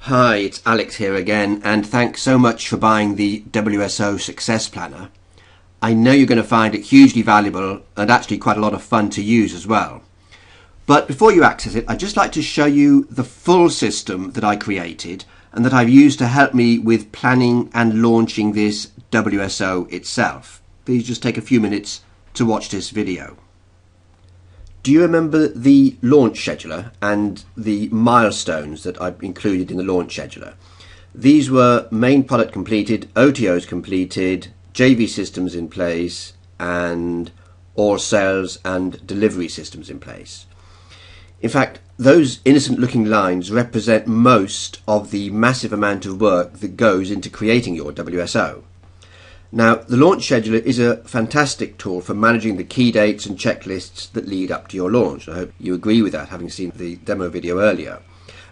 Hi, it's Alex here again, and thanks so much for buying the WSO Success Planner. I know you're going to find it hugely valuable and actually quite a lot of fun to use as well. But before you access it, I'd just like to show you the full system that I created and that I've used to help me with planning and launching this WSO itself. Please just take a few minutes to watch this video. Do you remember the launch scheduler and the milestones that I've included in the launch scheduler? These were main product completed, OTOs completed, JV systems in place, and all sales and delivery systems in place. In fact, those innocent looking lines represent most of the massive amount of work that goes into creating your WSO. Now, the launch scheduler is a fantastic tool for managing the key dates and checklists that lead up to your launch. I hope you agree with that, having seen the demo video earlier.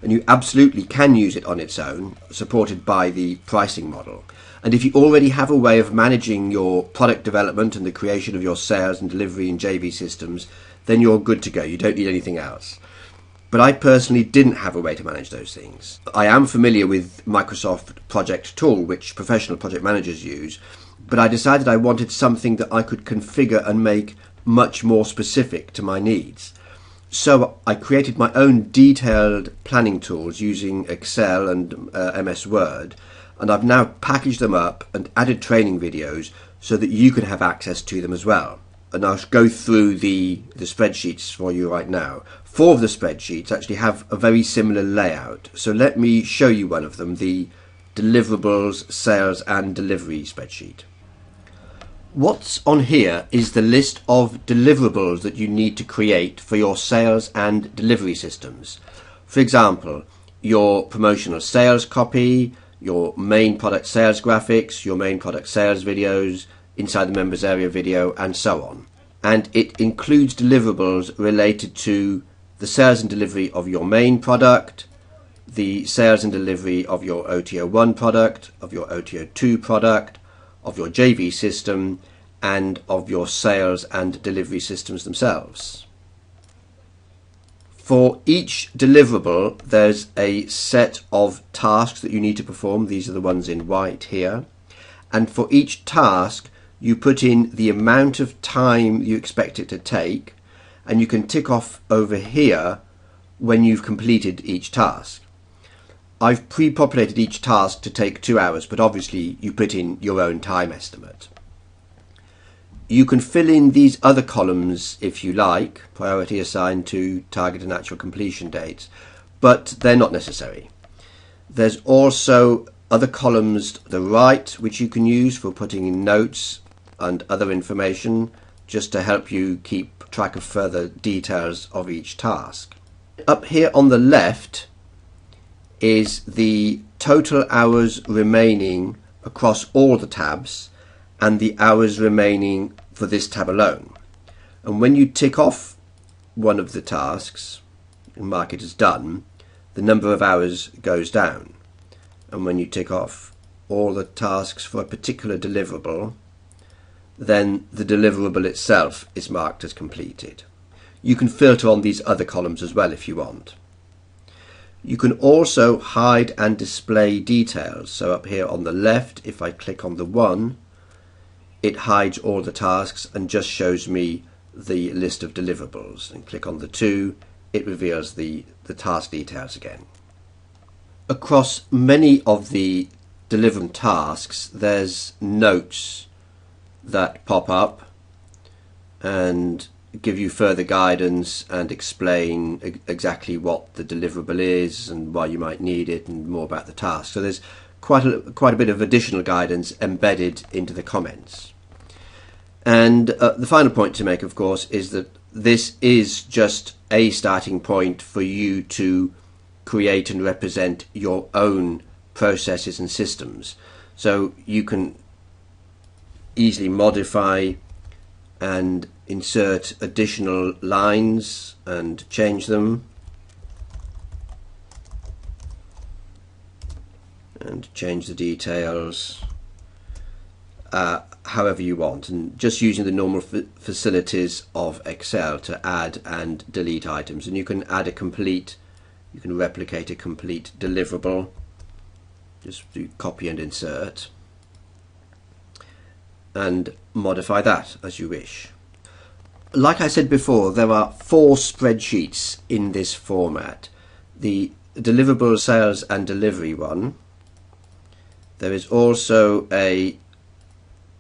And you absolutely can use it on its own, supported by the pricing model. And if you already have a way of managing your product development and the creation of your sales and delivery and JV systems, then you're good to go. You don't need anything else. But I personally didn't have a way to manage those things. I am familiar with Microsoft Project Tool, which professional project managers use, but I decided I wanted something that I could configure and make much more specific to my needs. So I created my own detailed planning tools using Excel and MS Word, and I've now packaged them up and added training videos so that you can have access to them as well. And I'll go through the spreadsheets for you right now. 4 of the spreadsheets actually have a very similar layout. So let me show you one of them, the Deliverables, Sales and Delivery spreadsheet. What's on here is the list of deliverables that you need to create for your sales and delivery systems. For example, your promotional sales copy, your main product sales graphics, your main product sales videos, inside the members area video, and so on. And it includes deliverables related to the sales and delivery of your main product, the sales and delivery of your OTO1 product, of your OTO2 product, of your JV system, and of your sales and delivery systems themselves. For each deliverable, there's a set of tasks that you need to perform. These are the ones in white here. And for each task, you put in the amount of time you expect it to take, and you can tick off over here when you've completed each task. I've pre-populated each task to take 2 hours, but obviously you put in your own time estimate. You can fill in these other columns if you like, priority assigned to target and actual completion dates, but they're not necessary. There's also other columns to the right which you can use for putting in notes and other information just to help you keep track of further details of each task. Up here on the left is the total hours remaining across all the tabs and the hours remaining for this tab alone. And when you tick off one of the tasks and mark it as done, the number of hours goes down. And when you tick off all the tasks for a particular deliverable, then the deliverable itself is marked as completed. You can filter on these other columns as well if you want. You can also hide and display details. So up here on the left, if I click on the 1, it hides all the tasks and just shows me the list of deliverables. And click on the 2, it reveals the task details again. Across many of the deliverable tasks, there's notes that pop up and give you further guidance and explain exactly what the deliverable is and why you might need it and more about the task. So there's quite a bit of additional guidance embedded into the comments. And the final point to make, of course, is that this is just a starting point for you to create and represent your own processes and systems. So you can easily modify and insert additional lines and change them, and change the details however you want, and just using the normal facilities of Excel to add and delete items. And you can add a complete You can replicate a complete deliverable. Just do copy and insert, and modify that as you wish. Like I said before, there are 4 spreadsheets in this format. The deliverable sales and delivery one. There is also a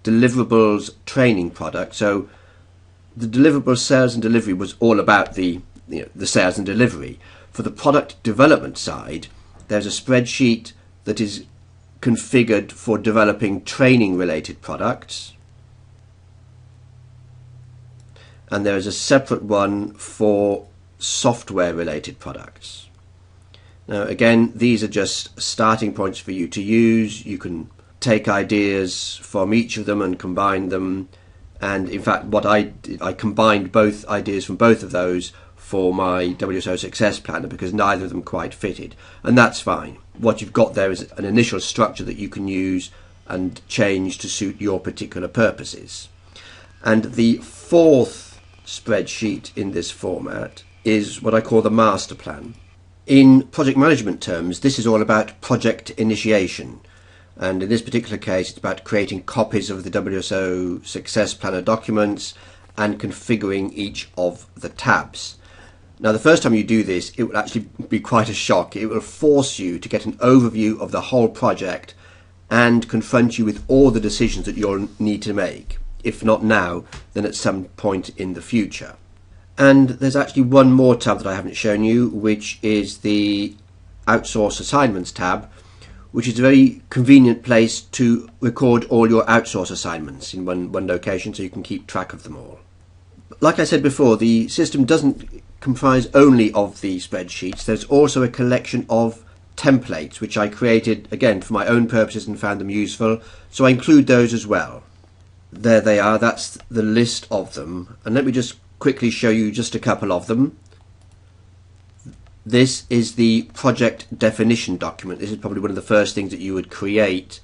deliverables training product. So the deliverables sales and delivery was all about the sales and delivery. For the product development side, there's a spreadsheet that is configured for developing training related products, and there is a separate one for software related products. Now again, these are just starting points for you to use. You can take ideas from each of them and combine them, and in fact what I did, I combined both ideas from both of those for my WSO success planner because neither of them quite fitted, and that's fine. What you've got there is an initial structure that you can use and change to suit your particular purposes. And the 4th spreadsheet in this format is what I call the master plan. In project management terms, this is all about project initiation, and in this particular case it's about creating copies of the WSO success planner documents and configuring each of the tabs. Now the first time you do this, it will actually be quite a shock. It will force you to get an overview of the whole project and confront you with all the decisions that you'll need to make, if not now, then at some point in the future. And there's actually one more tab that I haven't shown you, which is the outsource assignments tab, which is a very convenient place to record all your outsource assignments in one location so you can keep track of them all. Like I said before, the system doesn't comprise only of the spreadsheets. There's also a collection of templates which I created again for my own purposes and found them useful, so I include those as well. There they are, that's the list of them, and let me just quickly show you just a couple of them. This is the project definition document. This is probably one of the first things that you would create,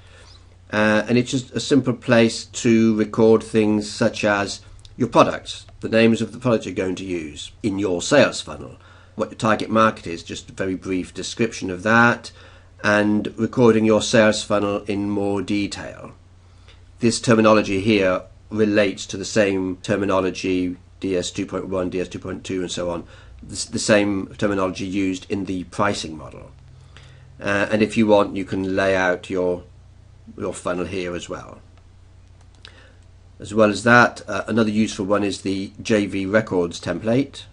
and it's just a simple place to record things such as your products, the names of the products you're going to use in your sales funnel, what your target market is, just a very brief description of that, and recording your sales funnel in more detail. This terminology here relates to the same terminology, DS 2.1, DS 2.2 and so on, the same terminology used in the pricing model. And if you want, you can lay out your funnel here as well. As well as that, another useful one is the JV records template.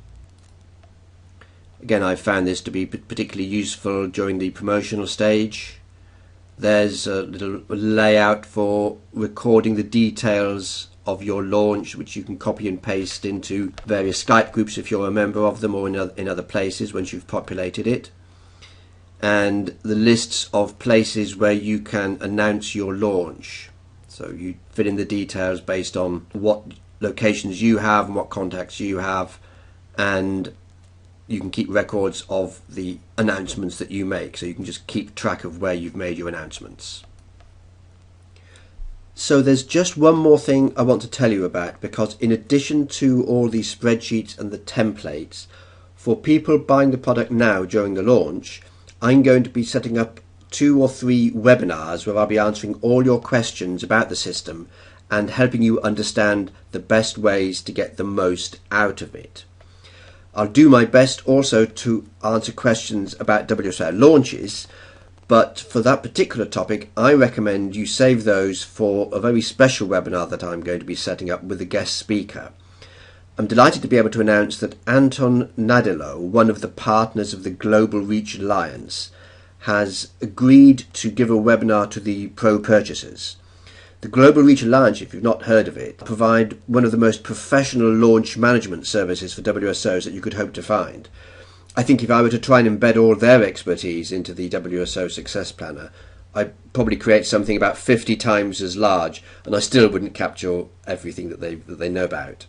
Again, I found this to be particularly useful during the promotional stage. There's a little layout for recording the details of your launch, which you can copy and paste into various Skype groups if you're a member of them, or in other places once you've populated it. And the lists of places where you can announce your launch. So you fill in the details based on what locations you have and what contacts you have, and you can keep records of the announcements that you make, so you can just keep track of where you've made your announcements. So there's just one more thing I want to tell you about, because in addition to all these spreadsheets and the templates, for people buying the product now during the launch, I'm going to be setting up 2 or 3 webinars where I'll be answering all your questions about the system and helping you understand the best ways to get the most out of it. I'll do my best also to answer questions about WSO launches, but for that particular topic I recommend you save those for a very special webinar that I'm going to be setting up with a guest speaker. I'm delighted to be able to announce that Anton Nadilo, one of the partners of the Global Reach Alliance, has agreed to give a webinar to the pro purchasers. The Global Reach Alliance, if you've not heard of it, provide one of the most professional launch management services for WSOs that you could hope to find. I think if I were to try and embed all their expertise into the WSO Success Planner, I'd probably create something about 50 times as large, and I still wouldn't capture everything that they know about.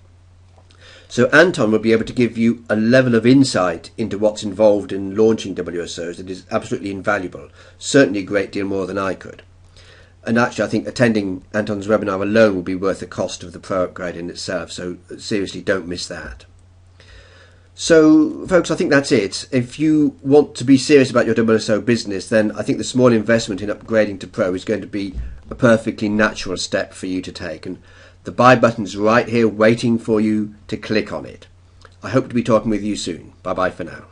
So Anton will be able to give you a level of insight into what's involved in launching WSOs that is absolutely invaluable, certainly a great deal more than I could. And actually I think attending Anton's webinar alone will be worth the cost of the pro upgrade in itself, so seriously don't miss that. So, folks, I think that's it. If you want to be serious about your WSO business, then I think the small investment in upgrading to Pro is going to be a perfectly natural step for you to take. And the buy button's right here waiting for you to click on it. I hope to be talking with you soon. Bye-bye for now.